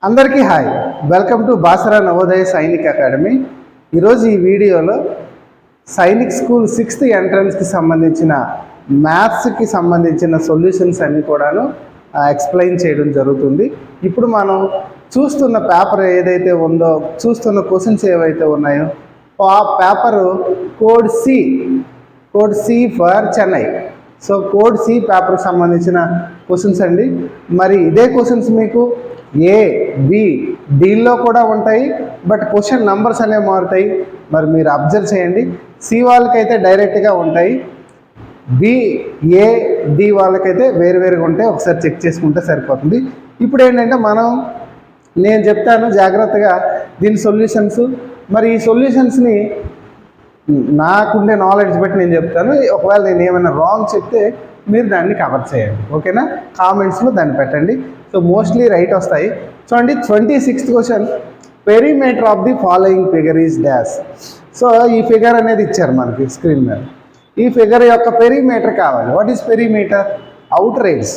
అందరికీ hi, welcome to Basara Navodaya Sainik academy. ఈరోజు ఈ వీడియోలో సైనిక్ స్కూల్ 6th ఎంట్రన్స్కి సంబంధించిన మ్యాథ్స్కి సంబంధించిన సొల్యూషన్స్ అన్నీ కూడాను ఎక్స్ప్లెయిన్ చేయడం జరుగుతుంది. ఇప్పుడు మనం చూస్తున్న పేపర్ ఏదైతే ఉందో, చూస్తున్న క్వశ్చన్స్ ఏవైతే ఉన్నాయో ఆ paper code C for Chennai. So code C పేపర్కి సంబంధించిన క్వశ్చన్స్ అండి. మరి ఇదే క్వశ్చన్స్ మీకు ఏ, బి, డీల్లో కూడా ఉంటాయి, బట్ క్వశ్చన్ నంబర్స్ అనేవి మారుతాయి. మరి మీరు అబ్జర్వ్ చేయండి. సి వాళ్ళకైతే డైరెక్ట్గా ఉంటాయి, బి, ఏ, డి వాళ్ళకైతే వేరువేరుగా ఉంటాయి. ఒకసారి చెక్ చేసుకుంటే సరిపోతుంది. ఇప్పుడు ఏంటంటే నేను చెప్తాను జాగ్రత్తగా దీని సొల్యూషన్స్. మరి ఈ సొల్యూషన్స్ని నాకుండే నాలెడ్జ్ బట్టి నేను చెప్తాను. ఒకవేళ నేను ఏమైనా రాంగ్ చెప్తే మీరు దాన్ని కవర్ చేయండి, ఓకేనా? కామెంట్స్లో దాన్ని పెట్టండి. సో మోస్ట్లీ రైట్ వస్తాయి. చూడండి, 26th question, perimeter of the following figure is dash. So ఈ ఫిగర్ అనేది ఇచ్చారు మనకి స్క్రీన్ మీద. ఈ ఫిగర్ యొక్క పెరిమీటర్ కావాలి. What is perimeter? Outer edge.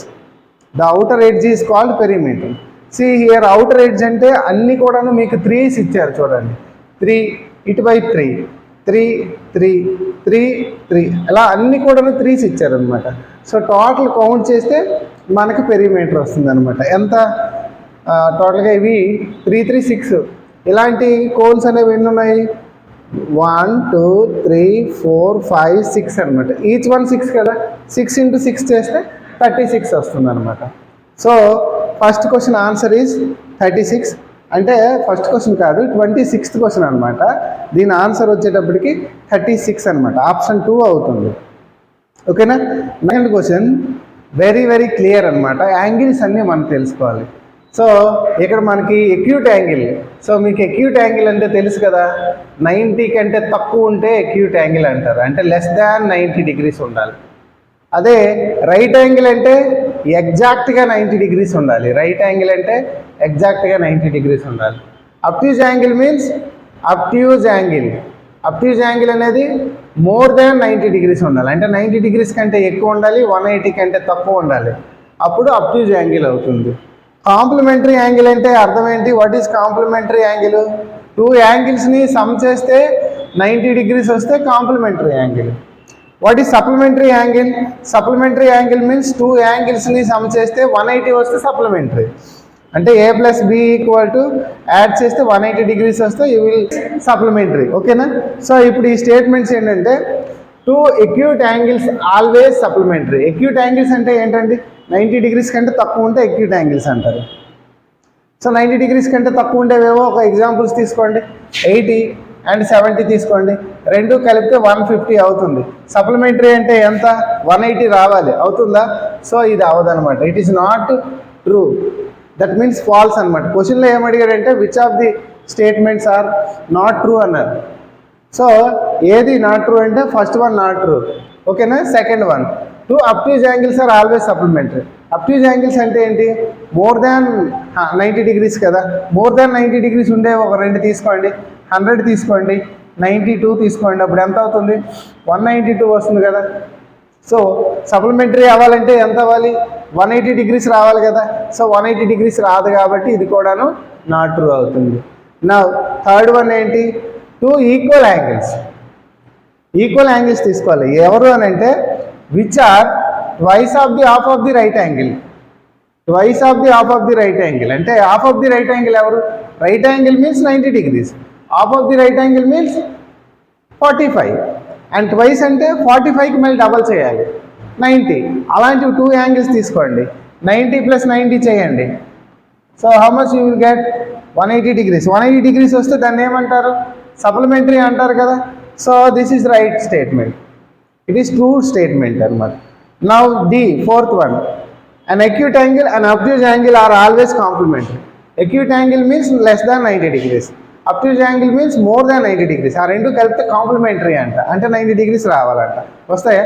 The outer edge is called perimeter. See here outer edge అంటే అన్నీ కూడాను మీకు 3's ఇచ్చారు. చూడండి, 3 ఇటువైపు 3 3 3 3 3 ఇలా అన్నీ కూడాను 3's ఇచ్చారనమాట. సో టోటల్ కౌంట్ చేస్తే మనకి పెరిమీటర్ వస్తుంది అనమాట. ఎంత టోటల్గా ఇవి 3 3 6 ఇలాంటి కోన్స్ అనేవి ఎన్ని ఉన్నాయి? 1 2 3 4 5 6 అనమాట. ఈచ్ వన్ 6 కదా. 6 × 6 చేస్తే 36 వస్తుంది అనమాట. So first question answer is 36. అంటే ఫస్ట్ క్వశ్చన్ కాదు, 26th క్వశ్చన్ అనమాట. దీని ఆన్సర్ వచ్చేటప్పటికి 36 అనమాట. ఆప్షన్ 2 అవుతుంది, ఓకేనా? Next question very very clear అనమాట. యాంగిల్స్ అన్నీ మనం తెలుసుకోవాలి. సో ఇక్కడ మనకి ఎక్యూట్ యాంగిల్. సో మీకు ఎక్యూట్ యాంగిల్ అంటే తెలుసు కదా, 90 కంటే తక్కువ ఉంటే ఎక్యూట్ యాంగిల్ అంటారు, అంటే లెస్ దాన్ 90 degrees ఉండాలి. అదే రైట్ యాంగిల్ అంటే ఎగ్జాక్ట్గా 90 degrees ఉండాలి. రైట్ యాంగిల్ అంటే ఎగ్జాక్ట్గా 90 degrees ఉండాలి. అబ్ట్యూజ్ యాంగిల్ మీన్స్ అబ్ట్యూజ్ యాంగిల్ అనేది మోర్ దాన్ 90 degrees ఉండాలి. అంటే 90 degrees కంటే ఎక్కువ ఉండాలి, 180 కంటే తక్కువ ఉండాలి, అప్పుడు అబ్ట్యూజ్ యాంగిల్ అవుతుంది. కాంప్లిమెంటరీ యాంగిల్ అంటే అర్థం ఏంటి? What is complementary angle? 2 యాంగిల్స్ని సమ్ చేస్తే 90 degrees వస్తే complementary angle. What is supplementary angle? Supplementary angle means 2 యాంగిల్స్ని సమ్ చేస్తే 180 వస్తే సప్లిమెంటరీ. అంటే A plus B equal to add చేస్తే 180 degrees వస్తే యూ విల్ సప్లిమెంటరీ, ఓకేనా? సో ఇప్పుడు ఈ స్టేట్మెంట్స్ ఏంటంటే 2 acute angles always supplementary. Acute angles అంటే ఏంటండి? 90 degrees కంటే తక్కువ ఉంటే ఎక్యూట్ యాంగిల్స్ అంటారు. సో 90 degrees కంటే తక్కువ ఉండేవేవో ఒక ఎగ్జాంపుల్స్ తీసుకోండి. 80 and 70 తీసుకోండి. రెండు కలిపితే 150 అవుతుంది. సప్లిమెంటరీ అంటే ఎంత? 180 రావాలి, అవుతుందా? సో ఇది అవదనమాట. It is not true, that means false అనమాట. క్వశ్చన్లో ఏమడిగాడంటే which of the statements are not true అన్నారు. సో ఏది నాట్ ట్రూ అంటే ఫస్ట్ వన్ నాట్ ట్రూ, ఓకేనా? Second one, 2 obtuse angles are always supplementary. Obtuse angles అంటే ఏంటి? మోర్ దాన్ 90 degrees కదా. మోర్ దాన్ 90 degrees ఉండే ఒక 2 తీసుకోండి, 100 తీసుకోండి, 92 తీసుకోండి. అప్పుడు ఎంత అవుతుంది? 192 వస్తుంది కదా. సో సప్లిమెంటరీ అవ్వాలంటే ఎంత అవ్వాలి? 180 degrees రావాలి కదా. సో 180 degrees రాదు కాబట్టి ఇది కూడాను నాట్ ట్రూ అవుతుంది. నా థర్డ్ వన్ ఏంటి? 2 ఈక్వల్ యాంగిల్స్ తీసుకోవాలి. ఎవరు అని అంటే which are twice of the half of the right angle. Twice of the half of the right angle అంటే half of the right angle ఎవరు? Right angle means 90 degrees. Half of the right angle means 45. And twice అంటే 45కి మళ్ళీ double చేయాలి, 90. అలాంటివి 2 angles తీసుకోండి, 90 + 90 చేయండి. So how much you will get? 180 degrees. 180 degrees వస్తే దాన్ని ఏమంటారు? సప్లిమెంటరీ అంటారు కదా. So this is right statement. It is true statement అనమాట. Now D, fourth one, an acute angle and obtuse angle are always complementary. Acute angle means less than 90 degrees. Obtuse angle means more than 90 degrees. ఆ రెండు కలిపితే complementary అంట, అంటే 90 degrees రావాలంట. వస్తాయా?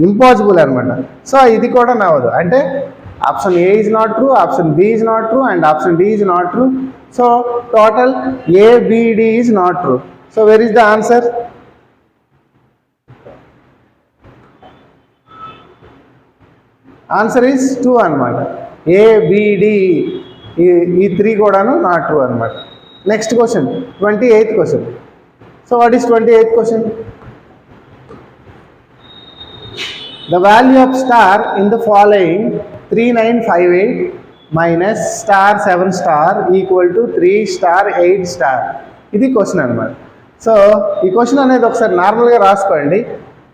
Impossible అనమాట. So ఇది కూడా నవ్వదు. అంటే option A is not true, option B is not true, and option D is not true. So total A, B, D is not true. So where is the answer? Answer is 2 అనమాట. A, B, D ఈ 3 కూడాను not true అనమాట. Next question 28th question. So what is 28th question? The value of star in the following 3958 minus star 7 star equal to 3 star 8 star. ఇది question అనమాట. So ఈ question అనేది ఒకసారి నార్మల్గా రాసుకోండి.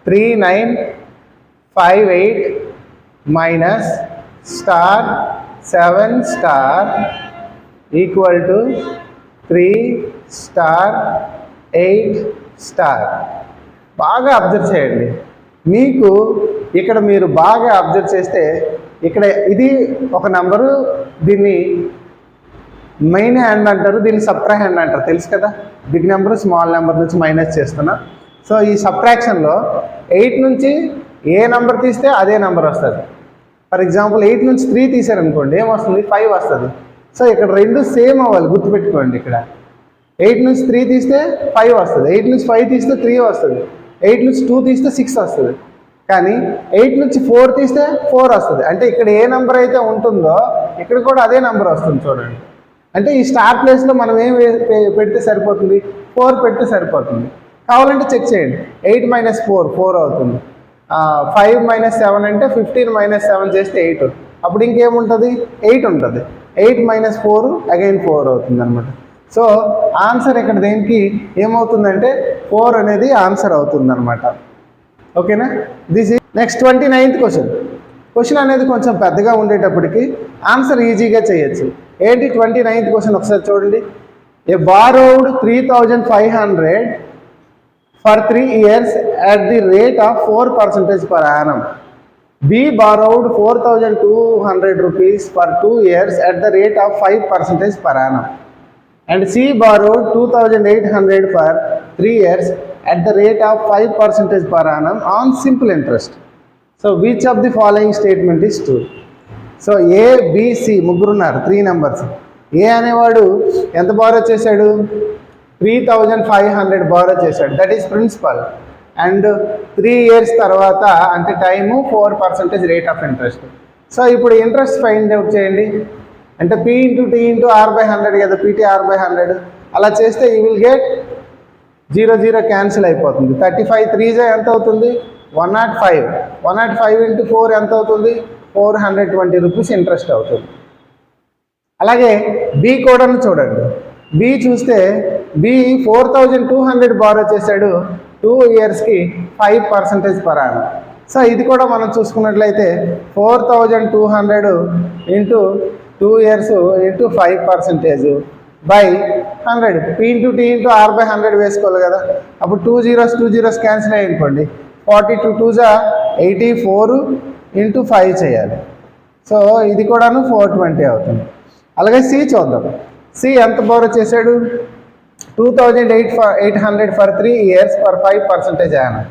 3958 minus star 7 star equal to 3 star 8 star. బాగా observe చేయండి. మీకు ఇక్కడ మీరు బాగా అబ్జర్వ్ చేస్తే ఇక్కడ ఇది ఒక నంబరు, దీన్ని మెయిన్ హ్యాండ్ అంటారు, దీన్ని సబ్ట్రాక్ట్ హ్యాండ్ అంటారు, తెలుసు కదా. బిగ్ నెంబర్ స్మాల్ నెంబర్ నుంచి మైనస్ చేస్తున్నా. సో ఈ సబ్ట్రాక్షన్లో 8 నుంచి ఏ నెంబర్ తీస్తే అదే నెంబర్ వస్తుంది. ఫర్ ఎగ్జాంపుల్ 8 నుంచి 3 తీసారనుకోండి, ఏమొస్తుంది? 5 వస్తుంది. సో ఇక్కడ రెండు సేమ్ అవ్వాలి, గుర్తుపెట్టుకోండి. ఇక్కడ 8 నుంచి 3 తీస్తే 5 వస్తుంది, 8 నుంచి 5 తీస్తే 3 వస్తుంది, 8 నుంచి 2 తీస్తే 6 వస్తుంది. కానీ 8 నుంచి 4 తీస్తే 4 వస్తుంది. అంటే ఇక్కడ ఏ నెంబర్ అయితే ఉంటుందో ఇక్కడ కూడా అదే నెంబర్ వస్తుంది. చూడండి, అంటే ఈ స్టార్ ప్లేస్లో మనం ఏం పెడితే సరిపోతుంది? 4 పెడితే సరిపోతుంది. కావాలంటే చెక్ చేయండి. 8 మైనస్ 4 4 అవుతుంది. 5 మైనస్ 7 అంటే 15 మైనస్ 7 చేస్తే 8. అప్పుడు ఇంకేముంటుంది? 8 ఉంటుంది. 8 మైనస్ 4 అగైన్ 4 అవుతుంది అనమాట. సో ఆన్సర్ ఇక్కడ దేనికి ఏమవుతుందంటే 4 అనేది ఆన్సర్ అవుతుంది అనమాట. ఓకేనా? This is next 29th question. Question అనేది కొంచెం పెద్దగా ఉండేటప్పటికి ఆన్సర్ ఈజీగా చేయొచ్చు. ఏంటి 29th క్వశ్చన్ ఒకసారి చూడండి. ఏ borrowed 3500 for 3 years at the rate of 4% per annum. B borrowed 4200 rupees for 2 years at the rate of 5% per annum. And C borrowed 2800 for 3 years at the rate of 5% per annum on simple interest. So which of the following statement is true? So A, B, C ముగ్గురున్నారు, 3 numbers. A అనేవాడు ఎంత borrow చేశాడు? 3500 borrow చేశాడు. That is principal. And 3 years తర్వాత అంటే time 4% rate of interest. So ఇప్పుడు interest find out చేయండి. అంటే P into T into R/100 కదా, PT/100. అలా చేస్తే యూ విల్ గెట్ 0 క్యాన్సిల్ అయిపోతుంది. 35 3 ఎంత అవుతుంది? 105. 105 ఇంటూ 4 ఎంత అవుతుంది? 420 రూపీస్ ఇంట్రెస్ట్ అవుతుంది. అలాగే బి కూడా చూడండి. బి చూస్తే బి 4200 బారో చేశాడు 2 yearsకి 5% per annum. సో ఇది కూడా మనం చూసుకున్నట్లయితే 4200 into 2 years into 5% by 100. P into T into R/100 వేసుకోవాలి కదా. అప్పుడు 2 zeros క్యాన్సిల్ అయ్యింది. 42 2s 84 ఇంటూ 5 చేయాలి. సో ఇది కూడాను 420 అవుతుంది. అలాగే సి చూద్దాం. సి ఎంత బారో చేశాడు? 2800 for 3 years for 5% annum.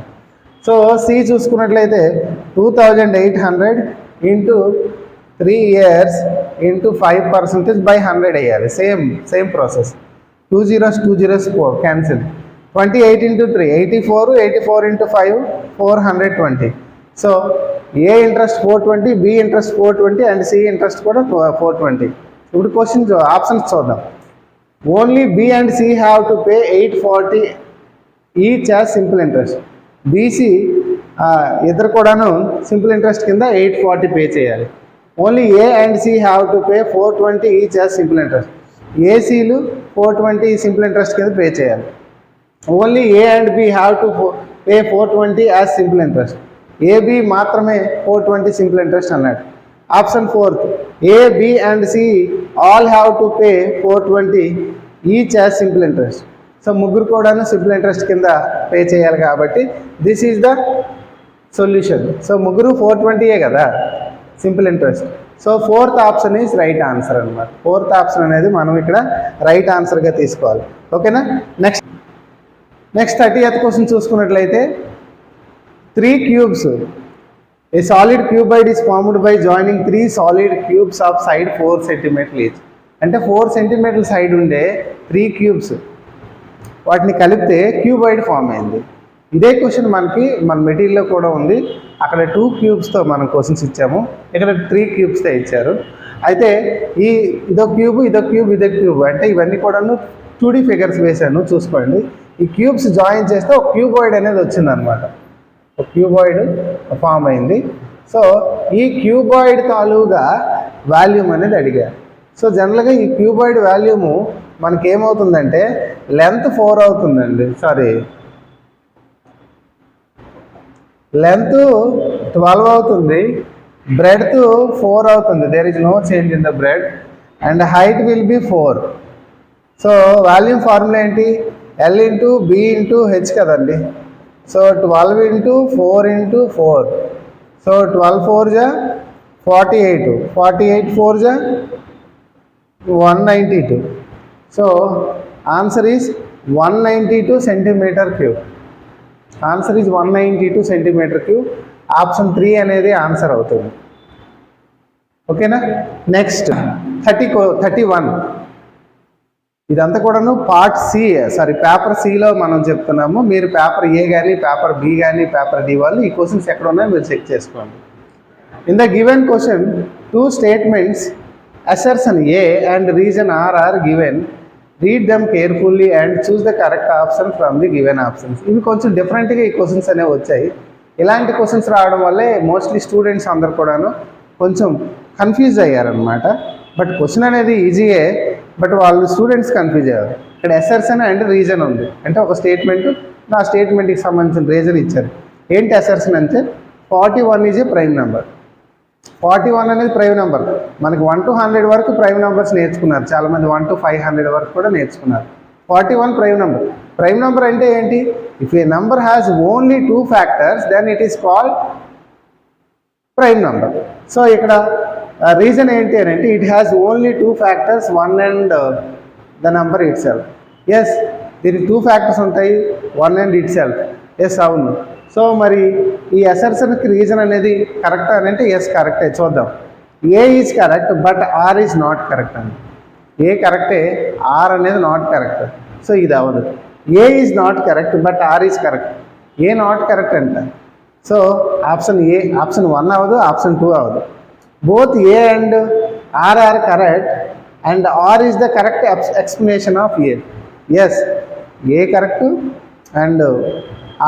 So C చూసుకున్నట్లయితే 2800 ఇంటూ 3 years ఇంటూ 5% బై 100 వేయాలి. Same process. 2 zeros cancel. 28 into 3 84 into 5 420. So A interest 420, B interest 420 and C interest కూడా 420. ఇప్పుడు క్వశ్చన్ ఆప్షన్స్ చూద్దాం. Only B and C have to pay 840 each as simple interest. BC ఇద్దరు కూడాను simple interest కింద 840 pay చేయాలి. Only A and C have to pay 420 each as simple interest. ఏసీలు 420 simple interest కింద pay చేయాలి. Only A and B have to pay 420 as simple interest. AB మాత్రమే 420 simple interest అన్నాడు. Option 4th, A, B and C all have to pay 420 each as simple interest. So ముగ్గురు కూడాను simple interest కింద pay చేయాలి కాబట్టి this is the solution. So ముగ్గురు 420 కదా simple interest. So 4th option is right answer అనమాట. 4th option అనేది మనం ఇక్కడ రైట్ ఆన్సర్గా తీసుకోవాలి. ఓకేనా? నెక్స్ట్ 30th క్వశ్చన్ చూసుకున్నట్లయితే 3 cubes. A solid cuboid is formed by joining 3 solid cubes of side 4 cm each. అంటే 4 cm సైడ్ ఉండే 3 cubes వాటిని కలిపితే క్యూబాయిడ్ ఫామ్ అయింది. ఇదే క్వశ్చన్ మనకి మన మెటీరియల్లో కూడా ఉంది. అక్కడ 2 cubesతో మనం క్వశ్చన్స్ ఇచ్చాము, ఇక్కడ 3 cubesతో ఇచ్చారు. అయితే ఇదో క్యూబ్ ఇదో క్యూబ్ అంటే ఇవన్నీ కూడాను 2D ఫిగర్స్ వేసాను చూసుకోండి. ఈ క్యూబ్స్ జాయిన్ చేస్తే ఒక క్యూబాయిడ్ అనేది వచ్చిందనమాట. ఒక క్యూబాయిడ్ ఫామ్ అయింది. సో ఈ క్యూబాయిడ్ తాలూగా వాల్యూమ్ అనేది అడిగారు. సో జనరల్గా ఈ క్యూబాయిడ్ వాల్యూము మనకి ఏమవుతుందంటే లెంత్ 4 అవుతుందండి, లెంత్ 12 అవుతుంది, బ్రెడ్త్ 4 అవుతుంది. There is no change in the breadth and height will be 4. So volume formula ఏంటి? L into B into H కదండి. So 12 into 4 into 4. సో 12 4 జా 48, 48 4 జా 192. So answer is 192 centimetre cube. Answer is 192 centimetre cube. Option 3 అనేది answer అవుతుంది. ఓకేనా? Next 31. ఇదంతా కూడాను part C, paper సిలో మనం చెప్తున్నాము. మీరు పేపర్ ఏ కానీ పేపర్ బి కానీ పేపర్ డి వాళ్ళు ఈ క్వశ్చన్స్ ఎక్కడ ఉన్నాయో మీరు చెక్ చేసుకోండి. In the given question 2 statements assertion A and reason R are given. Read them carefully and choose the correct option from the given options. ఇవి కొంచెం డిఫరెంట్గా ఈ క్వశ్చన్స్ అనేవి వచ్చాయి. ఇలాంటి క్వశ్చన్స్ రావడం వల్లే మోస్ట్లీ స్టూడెంట్స్ అందరు కూడాను కొంచెం కన్ఫ్యూజ్ అయ్యారనమాట. బట్ క్వశ్చన్ అనేది ఈజీయే, బట్ వాళ్ళు స్టూడెంట్స్ కన్ఫ్యూజ్ అయ్యారు. ఇక్కడ అసర్షన్ అండ్ రీజన్ ఉంది. అంటే ఒక స్టేట్మెంట్, ఆ స్టేట్మెంట్కి సంబంధించిన రీజన్ ఇచ్చారు. ఏంటి అసర్షన్ అంటే 41 ఈజ్ ఏ ప్రైమ్ నెంబర్. 41 అనేది ప్రైమ్ నెంబర్. మనకి 1 to 100 వరకు ప్రైమ్ నెంబర్స్ నేర్చుకున్నారు చాలామంది, 1 to 500 వరకు కూడా నేర్చుకున్నారు. 41 ప్రైమ్ నెంబర్. ప్రైమ్ నెంబర్ అంటే ఏంటి? If a number has only 2 factors then it is called prime number. So ఇక్కడ రీజన్ ఏంటి అని అంటే it has only 2 factors, 1 and the number itself. Yes, దీనికి 2 ఫ్యాక్టర్స్ ఉంటాయి, 1 అండ్ ఇట్ సెల్ఫ్. ఎస్, అవును. సో మరి ఈ అసర్షన్కి రీజన్ అనేది కరెక్ట్ అని అంటే ఎస్ కరెక్టే. చూద్దాం. A is correct but R is not correct అండి. ఏ కరెక్టే, ఆర్ అనేది నాట్ కరెక్ట్. సో ఇది అవ్వదు. A is not correct but R is correct. A not correct అంట. సో ఆప్షన్ 1 అవ్వదు, ఆప్షన్ 2 అవ్వదు. Both A and R are correct and R is the correct explanation of A. Yes, A correct and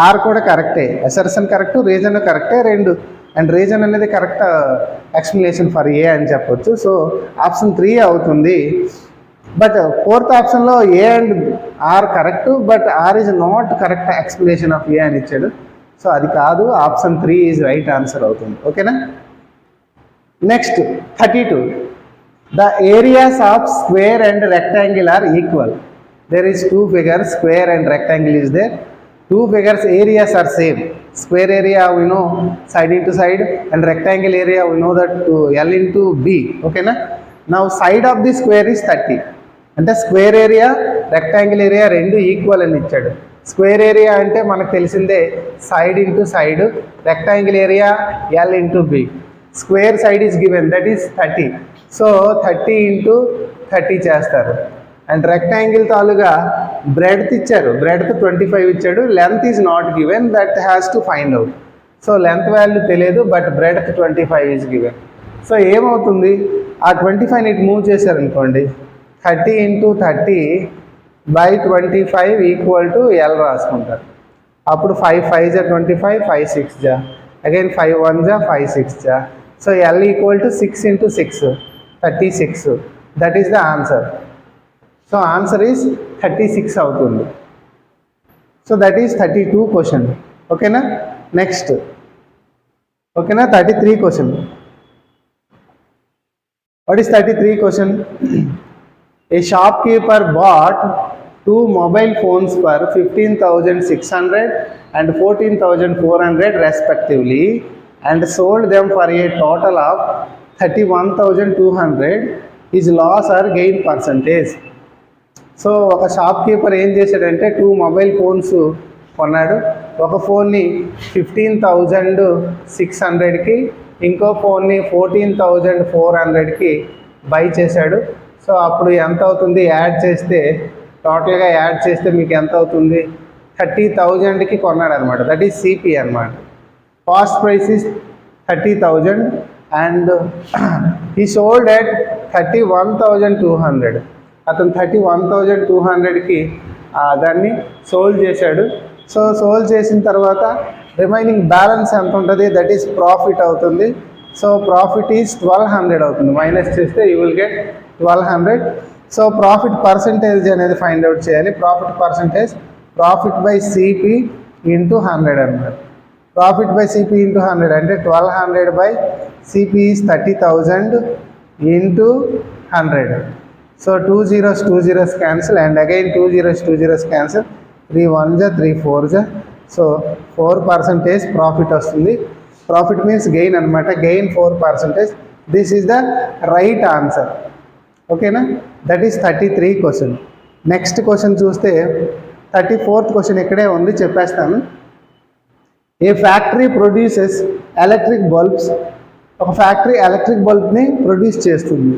R కూడా కరెక్టే. Assertion correct, reason కరెక్టే, 2 and reason అనేది correct explanation for A అని చెప్పొచ్చు. So option 3 అవుతుంది. But 4th ఆప్షన్లో A and R correct but R is not correct explanation of A అని ఇచ్చాడు. సో అది కాదు, ఆప్షన్ 3 ఈజ్ రైట్ ఆన్సర్ అవుతుంది. ఓకేనా? Next 32. The areas of square and rectangle are equal. There is 2 figures, square and rectangle is there. 2 figures areas are same. Square area we know side into side and rectangle area we know that L into B. Okay na? Now side of the square is 30. అంటే square area rectangle area 2 equal అని ఇచ్చాడు. Square area అంటే మనకు తెలిసిందే side into side, rectangle area L into B. Square side is given, that is 30. So 30 into 30 చేస్తారు. And rectangle తాలుగా breadth ఇచ్చారు, breadth 25 ఇచ్చాడు. Length is not given, that has to find out. So length value తెలియదు but breadth 25 is given. So ఏమవుతుంది, ఆ 25 ఇటు move చేశారనుకోండి, 30 into 30 by 25 equal to L రాసుకుంటారు. అప్పుడు 5 5 జా 25, 5 6 జా, అగైన్ 5 1 జా 5 6 జా. So L equal to 6 into 6, 36. That is the answer. So answer is 36 అవుతుంది. So that is 32 question. ఓకేనా? నెక్స్ట్ ఓకేనా 33 question. What is 33 question? A shopkeeper bought 2 mobile phones for 15,600 and 14,400 respectively and sold them for a total of 31,200. His loss or gain percentage. So ఒక shop keeper ఏం చేశాడంటే 2 mobile phones కొన్నాడు. ఒక ఫోన్ని 15,600కి, ఇంకో ఫోన్ని 14,400కి బై చేశాడు. సో అప్పుడు ఎంత అవుతుంది యాడ్ చేస్తే, టోటల్గా యాడ్ చేస్తే మీకు ఎంత అవుతుంది? 30,000కి కొన్నాడు అనమాట. దట్ ఈస్ సిపి అనమాట. Cost price is 30,000 and he sold at 31,200. అతను 31,200కి దాన్ని సోల్డ్ చేశాడు. సో సోల్డ్ చేసిన తర్వాత రిమైనింగ్ బ్యాలెన్స్ ఎంత ఉంటుంది, దట్ ఈస్ ప్రాఫిట్ అవుతుంది. సో ప్రాఫిట్ ఈజ్ 1,200 అవుతుంది. మైనస్ చేస్తే you will get 1,200. So profit percentage అనేది ఫైండ్ అవుట్ చేయాలి. Profit percentage profit by CP into 100 అన్నమాట. ప్రాఫిట్ బై సిపి ఇంటూ 100 అంటే 1,200 by CP is 30,000 into 100. So 2 zeros cancel and again 2 zeros cancel. 3 1s 3 4s. So 4% profit వస్తుంది. Profit means gain అనమాట. Gain 4%. This is the right answer. ఓకేనా? That is 33 question. Next question చూస్తే 34th question ఇక్కడే ఉంది, చెప్పేస్తాను. A factory produces electric bulbs. ఒక factory electric బల్బ్ని produce చేస్తుంది.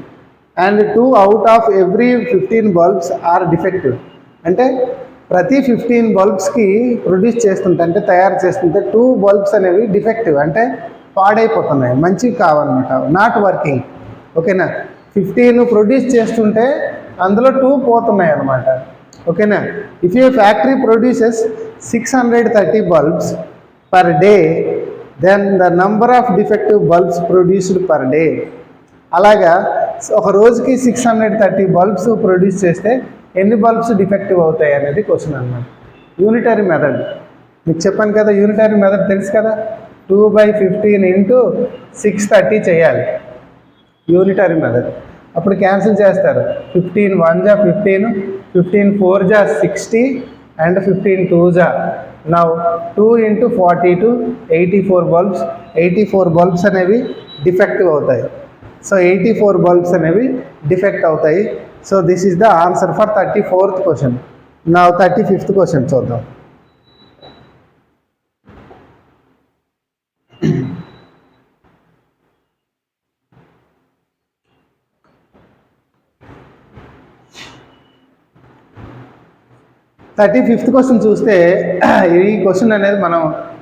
And 2 out of every 15 bulbs are defective. అంటే ప్రతి 15 బల్బ్స్కి ప్రొడ్యూస్ చేస్తుంటే, అంటే తయారు చేస్తుంటే 2 బల్బ్స్ అనేవి డిఫెక్టివ్, అంటే పాడైపోతున్నాయి, మంచివి కావన్నమాట, నాట్ వర్కింగ్. ఓకేనా? 15 ప్రొడ్యూస్ చేస్తుంటే అందులో 2 పోతున్నాయి అన్నమాట. ఓకేనా? If a factory produces 630 bulbs per day, then the number of defective bulbs produced per day. అలాగా ఒక రోజుకి 630 బల్బ్స్ ప్రొడ్యూస్ చేస్తే ఎన్ని బల్బ్స్ డిఫెక్టివ్ అవుతాయి అనేది క్వశ్చన్ అన్నమాట. యూనిటరీ మెథడ్ మీకు చెప్పాను కదా, యూనిటరీ మెథడ్ తెలుసు కదా. 2/15 ఇంటూ 630 చేయాలి యూనిటరీ మెథడ్. అప్పుడు క్యాన్సిల్ చేస్తారు. 15 1s 15, 15 4s 60 and 15 2s. Now 2 into 42 84 bulbs. 84 bulbs అనేవి డిఫెక్టివ్ అవుతాయి. సో 84 బల్బ్స్ అనేవి డిఫెక్ట్ అవుతాయి. So this is the answer for 34th question. నా 35th క్వశ్చన్ చూద్దాం. థర్టీ ఫిఫ్త్ క్వశ్చన్ చూస్తే ఈ క్వశ్చన్ అనేది మనం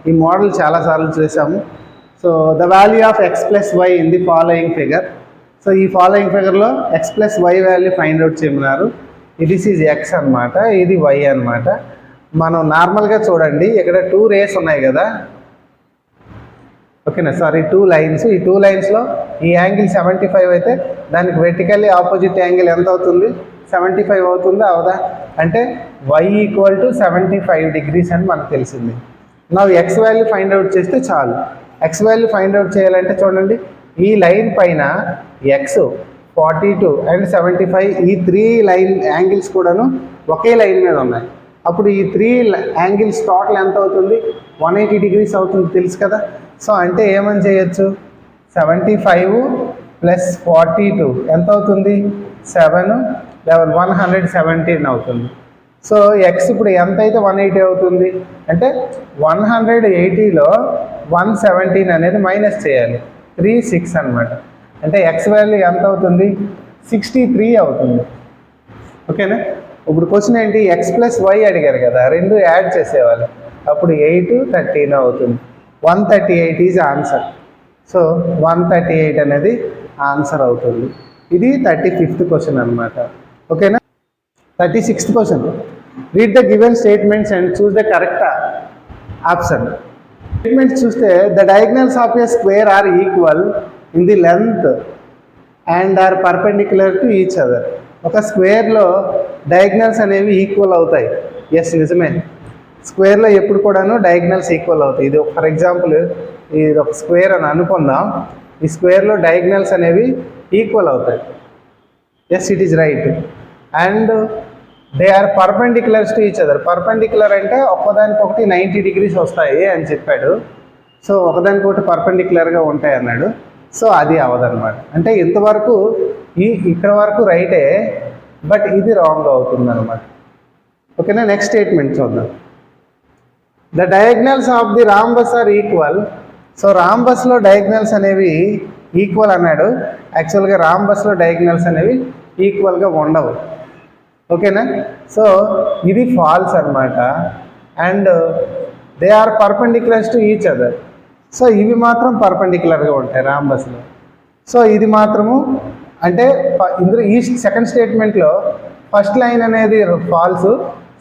ఈ మోడల్ చాలాసార్లు చేసాము. So the value of x plus Y in the following figure. So ఈ ఫాలోయింగ్ ఫిగర్లో x plus Y value find out చేయమన్నారు. దిస్ ఈజ్ ఎక్స్ అనమాట, ఇది వై అనమాట. మనం నార్మల్గా చూడండి, ఇక్కడ 2 రేస్ ఉన్నాయి కదా. ఓకేనా? Sorry, 2 lines. ఈ 2 లైన్స్లో ఈ యాంగిల్ 75 అయితే దానికి వెర్టికల్లీ ఆపోజిట్ యాంగిల్ ఎంత అవుతుంది? 75 అవుతుందా అవదా? అంటే y = 75 degrees అని మనకు తెలిసింది. నా x వాల్యూ ఫైండ్ అవుట్ చేస్తే చాలు. x వాల్యూ ఫైండ్ అవుట్ చేయాలంటే చూడండి, ఈ లైన్ పైన x 42 అండ్ 75 ఈ 3 లైన్ యాంగిల్స్ కూడాను ఒకే లైన్ మీద ఉన్నాయి. అప్పుడు ఈ 3 యాంగిల్స్ టోటల్ ఎంత అవుతుంది? 180 degrees అవుతుంది, తెలుసు కదా. సో అంటే ఏమని చేయొచ్చు? 75 + 42 ఎంత అవుతుంది? 7 11 117 అవుతుంది. సో x ఇప్పుడు ఎంత అయితే 180 అవుతుంది అంటే 180లో 117 అనేది మైనస్ చేయాలి. 3 6 అనమాట. అంటే x వాల్యూ ఎంత అవుతుంది? 63 అవుతుంది. ఓకేనా? ఇప్పుడు క్వశ్చన్ ఏంటి? x ప్లస్ వై అడిగారు కదా, రెండు యాడ్ చేసేవాళ్ళు. అప్పుడు 8 13 అవుతుంది. 138 ఈజ్ ఆన్సర్. సో 138 అనేది ఆన్సర్ అవుతుంది. ఇది 35th క్వశ్చన్ అనమాట. ఓకేనా? 36th question. Read the given statements and choose the correct option. Statements చూస్తే the diagonals of a square are equal in the length and are perpendicular to each other. ఒక స్క్వేర్లో diagonals అనేవి equal అవుతాయి. Yes, నిజమే. స్క్వేర్లో ఎప్పుడు కూడాను diagonals equal అవుతాయి. ఇది ఫర్ ఎగ్జాంపుల్ ఇది ఒక స్క్వేర్ అని అనుకుందాం. ఈ స్క్వేర్లో డయాగ్నల్స్ అనేవి ఈక్వల్ అవుతాయి. Yes, it is right. And they are perpendiculars to each other. Perpendicular అంటే ఒక్కదానికొకటి 90 degrees వస్తాయి అని చెప్పాడు. సో ఒకదానికొకటి పర్పెండిక్యులర్గా ఉంటాయి అన్నాడు. సో అది అవదన్నమాట. అంటే ఇంతవరకు ఇక్కడ వరకు రైటే, బట్ ఇది రాంగ్ అవుతుంది అనమాట. ఓకేనా? నెక్స్ట్ స్టేట్మెంట్ చూద్దాం. The diagonals of the rhombus are equal. So రాంబస్లో డయాగ్నల్స్ అనేవి ఈక్వల్ అన్నాడు. యాక్చువల్గా రాంబస్లో డయాగ్నల్స్ అనేవి ఈక్వల్గా ఉండవు. ఓకేనా? సో ఇది ఫాల్స్ అనమాట. And they are perpendiculars to each other. So ఇవి మాత్రం పర్పెండిక్యులర్గా ఉంటాయి రాంబస్లో. సో ఇది మాత్రము అంటే ఇందులో ఈ సెకండ్ స్టేట్మెంట్లో ఫస్ట్ లైన్ అనేది ఫాల్స్,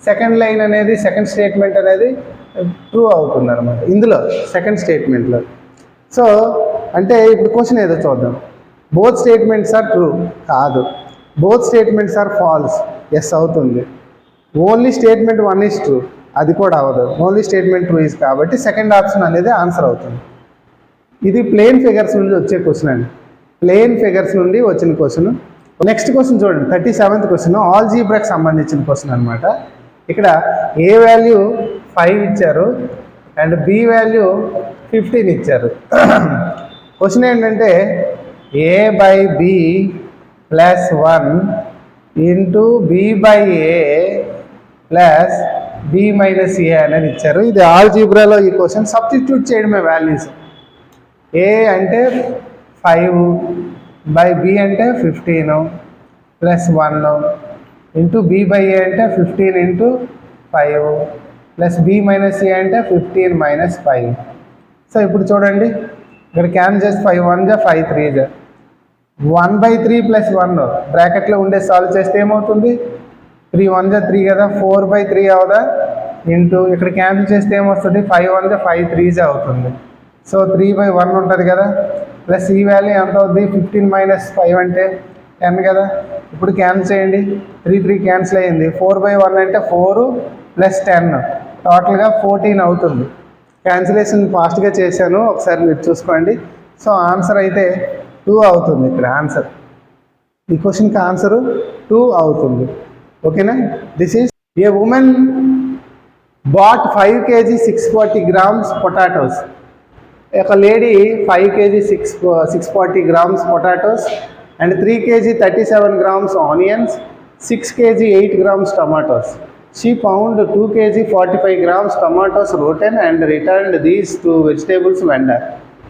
సెకండ్ లైన్ అనేది సెకండ్ స్టేట్మెంట్ అనేది ట్రూ అవుతుంది అనమాట ఇందులో సెకండ్ స్టేట్మెంట్లో. సో అంటే ఇప్పుడు క్వశ్చన్ ఏదో చూద్దాం. బోత్ స్టేట్మెంట్స్ ఆర్ ట్రూ కాదు, both statements are false yes అవుతుంది. ఓన్లీ స్టేట్మెంట్ 1 ఈజ్ ట్రూ అది కూడా అవ్వదు, ఓన్లీ స్టేట్మెంట్ ట్రూ ఈజ్ కాబట్టి సెకండ్ ఆప్షన్ అనేది ఆన్సర్ అవుతుంది. ఇది ప్లేన్ ఫిగర్స్ నుండి వచ్చే క్వశ్చన్ అండి, ప్లేన్ ఫిగర్స్ నుండి వచ్చిన క్వశ్చన్. నెక్స్ట్ క్వశ్చన్ చూడండి, 37th క్వశ్చన్ ఆల్జీబ్రాకి సంబంధించిన క్వశ్చన్ అనమాట. ఇక్కడ ఏ వాల్యూ 5 ఇచ్చారు అండ్ బి వాల్యూ 15 ఇచ్చారు. క్వశ్చన్ ఏంటంటే A by B plus 1 into B by A plus B minus A అనేది ఇచ్చారు. ఇది ఆల్జీబ్రాలో ఈ క్వశ్చన్ సబ్స్టిట్యూట్ చేయడమే వాల్యూస్. ఏ అంటే 5 బై బి అంటే 15 plus 1 into B by A అంటే 15 into 5 plus B minus A అంటే 15 మైనస్ 5. సో ఇప్పుడు చూడండి ఇక్కడ క్యాన్సిల్ చేసి 5 1 జా 5 3 జా 1/3 ప్లస్ 1 బ్రాకెట్లో ఉండే సాల్వ్ చేస్తే ఏమవుతుంది 3 1 జా 3 కదా 4/3 అవుదా ఇంటూ ఇక్కడ క్యాన్సిల్ చేస్తే ఏమొస్తుంది 5 1 జా 5 3 జా అవుతుంది. సో 3/1 ఉంటుంది కదా ప్లస్ ఈ వాల్యూ ఎంత అవుతుంది 15 మైనస్ 5 అంటే 10 కదా. ఇప్పుడు క్యాన్సిల్ చేయండి 3 3 క్యాన్సిల్ అయ్యింది. 4/1 అంటే 4 ప్లస్ 10 టోటల్గా 14 అవుతుంది. క్యాన్సిలేషన్ ఫాస్ట్గా చేశాను, ఒకసారి మీరు చూసుకోండి. సో ఆన్సర్ అయితే 2 అవుతుంది. ఇక్కడ ఆన్సర్ ఈ క్వశ్చన్కి ఆన్సర్ 2 అవుతుంది. ఓకేనా. This is a women bought 5 kg 640 grams potatoes. ఒక lady 5 kg 640 grams potatoes and 3 kg 37 grams onions, 6 kg 8 grams tomatoes. She found 2 kg 45 grams tomatoes rotten and returned these to vegetables vendor.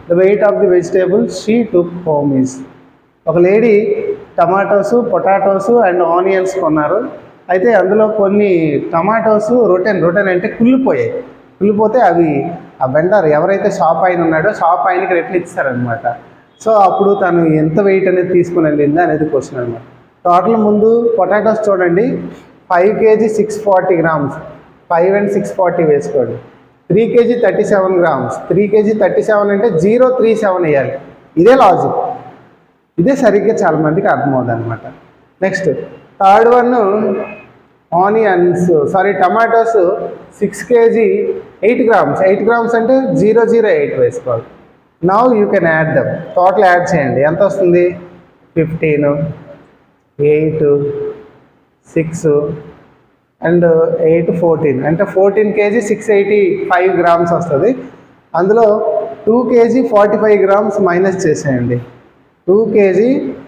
The weight of the vegetables she took home is. ఒక lady tomatoes potatoes and onions కొన్నారు. అయితే అందులో కొన్ని tomatoes రొటెన్ అంటే కుళ్ళిపోతే అవి ఆ vendor ఎవరైతే shop ఆయన ఉన్నాడో షాప్ ఆయనకి రేట్లు ఇస్తారనమాట. సో అప్పుడు తను ఎంత వెయిట్ అనేది తీసుకుని వెళ్ళింది అనేది క్వశ్చన్ అనమాట. టోటల్ ముందు పొటాటోస్ చూడండి 5 kg 640 grams, 5 and 640 వేసుకోండి. 3 kg 37 grams, 3 kg 37 అంటే 037 వేయాలి. ఇదే లాజిక్, ఇదే సరిగ్గా చాలామందికి అర్థమవుతుంది అనమాట. Next third one tomatoes 6 kg 8 grams, 8 grams అంటే 008 వేసుకోవాలి. Now you can add them, total add చేయండి ఎంత వస్తుంది 15 8 6 అండ్ 8 14 అంటే 14 kg 685 grams వస్తుంది. అందులో 2 kg 45 grams మైనస్ చేసేయండి. 2 kg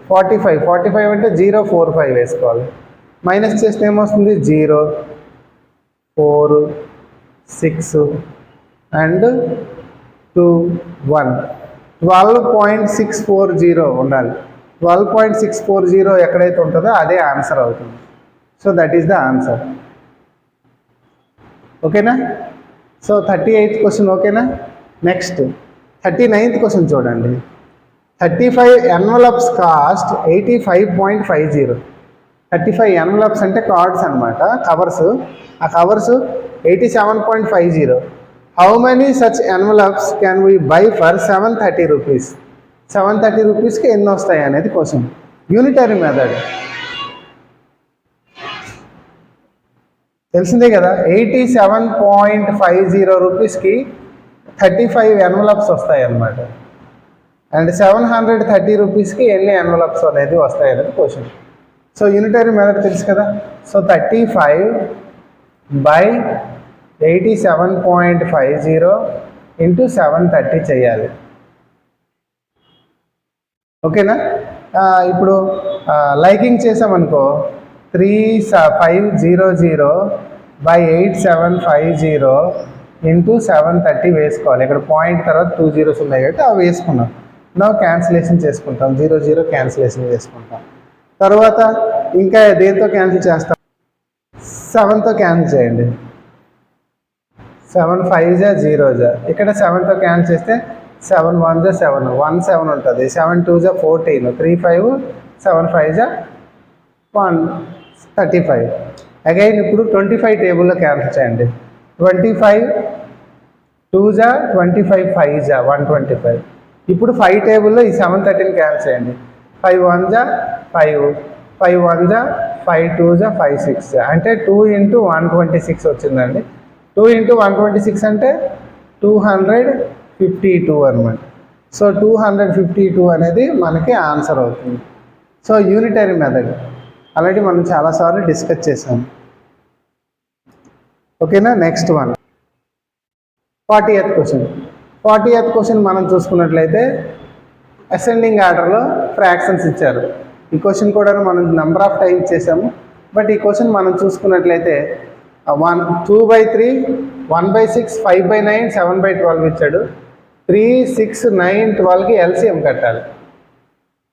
45 అంటే 045 వేసుకోవాలి. మైనస్ చేస్తే ఏమొస్తుంది 0 4 6 అండ్ 2 1 12.640 ఉండాలి. 12.640 ఎక్కడైతే ఉంటుందో అదే ఆన్సర్ అవుతుంది. So that is the answer. ఓకేనా. సో 38th క్వశ్చన్ ఓకేనా. నెక్స్ట్ 39th క్వశ్చన్ చూడండి. 35 envelopes కాస్ట్ 85.50. 35 envelopes అంటే కార్డ్స్ అనమాట, కవర్స్. ఆ covers 87.50. How many such envelopes can V by for 730 rupees? 730 రూపీస్కి ఎన్ని వస్తాయి అనేది క్వశ్చన్. యూనిటరీ మెథడ్ తెలిసిందే కదా. 87.50 రూపీస్కి 35 envelopes వస్తాయి అన్నమాట. అండ్ 730 రూపీస్కి ఎన్ని ఎన్వలప్స్ అనేది వస్తాయి అనేది క్వశ్చన్. సో యూనిటరీ మెథడ్ తెలుసు కదా. సో 35 బై 87.50 ఇంటూ 730 చేయాలి. ఓకేనా. ఇప్పుడు లైకింగ్ చేసామనుకో 3500 బై 8750 ఇంటూ 730 వేసుకోవాలి. ఇక్కడ పాయింట్ తర్వాత 2 zeros ఉన్నాయి కాబట్టి అవి వేసుకున్నాం. నా క్యాన్సిలేషన్ చేసుకుంటాం, 0 క్యాన్సిలేషన్ చేసుకుంటాం. తర్వాత ఇంకా దేంతో క్యాన్సిల్ చేస్తాం 7తో క్యాన్సిల్ చేయండి. 7 5 0 ఇక్కడ 7తో క్యాన్సిల్ చేస్తే 7 1 జా 7, 1 7 ఉంటుంది, 7 2 జా 14, 3 5 7 5 జా 135. అగైన్ ఇప్పుడు 25 టేబుల్లో క్యాన్సిల్ చేయండి. 25 2 జా 25, 5 జా 125. ఇప్పుడు 5 టేబుల్లో ఈ 7 13 క్యాన్సిల్ చేయండి. 5 1 జా 5, 5 1 జా 5 2 జా 5 6 జా, అంటే 2 ఇంటూ 126 వచ్చిందండి. 2 ఇంటూ 126 అంటే 252 అనమాట. సో 252 అనేది మనకి ఆన్సర్ అవుతుంది. సో యూనిటరీ మెథడ్ ఆల్రెడీ మనం చాలాసార్లు డిస్కస్ చేసాం. ఓకేనా. Next one 40th question. 40th question మనం చూసుకున్నట్లయితే అసెండింగ్ ఆర్డర్లో ఫ్రాక్షన్స్ ఇచ్చారు. ఈ క్వశ్చన్ కూడా మనం నెంబర్ ఆఫ్ టైమ్స్ చేసాము. బట్ ఈ క్వశ్చన్ మనం చూసుకున్నట్లయితే 2/3, 1/6, 5/9, 7/12 ఇచ్చాడు. 3 6 9 12కి ఎల్సిఎం కట్టాలి.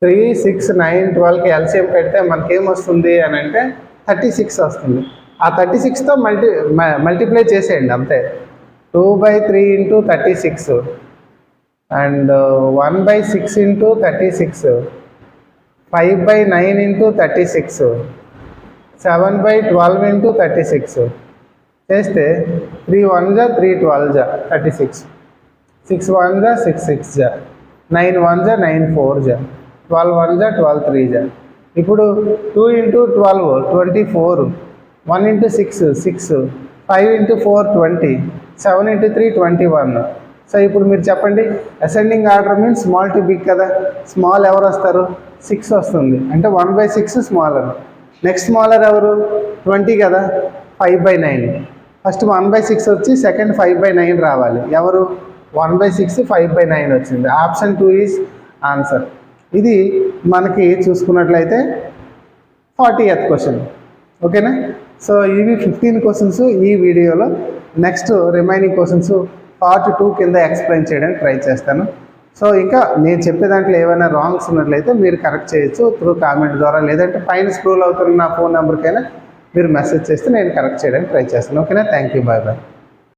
3 6 9 12కి ఎల్సిఎం కడితే మనకేమొస్తుంది అని అంటే 36 వస్తుంది. ఆ 36తో మల్టిప్లై చేసేయండి అంతే. 2/3 into 36 and 1/6 into 36, 5/9 into 36, 7/12 into 36 చేస్తే 3 1 జా 3 12 జా 36, 6 1 జా 6 6 జా, 9 1 జా 9 4 జా, 12 1 జా 12 3 జా. ఇప్పుడు 2 into 12 24, 1 into 6 6, 5 into 4 20, 7 into 3 21. So ఇప్పుడు మీరు చెప్పండి, ascending order means small to big కదా. స్మాల్ ఎవరు వస్తారు? 6 వస్తుంది, అంటే 1/6 స్మాలర్. నెక్స్ట్ స్మాలర్ ఎవరు? 20 కదా, 5/9. ఫస్ట్ 1/6 వచ్చి సెకండ్ 5/9 రావాలి. ఎవరు? 1/6 5/9 వచ్చింది. Option 2 is answer. ఇది మనకి చూసుకున్నట్లయితే 40th క్వశ్చన్. ఓకేనా. సో ఇవి 15 క్వశ్చన్స్ ఈ వీడియోలో. నెక్స్ట్ రిమైనింగ్ క్వశ్చన్స్ పార్ట్ 2 కింద ఎక్స్ప్లెయిన్ చేయడానికి ట్రై చేస్తాను. సో ఇంకా నేను చెప్పే దాంట్లో ఏమైనా రాంగ్స్ ఉన్నట్లయితే మీరు కరెక్ట్ చేయొచ్చు త్రూ కామెంట్ ద్వారా, లేదంటే పైన స్క్రోల్ అవుతున్న నా ఫోన్ నెంబర్కైనా మీరు మెసేజ్ చేస్తే నేను కరెక్ట్ చేయడానికి ట్రై చేస్తాను. ఓకేనా. Thank you. Bye bye.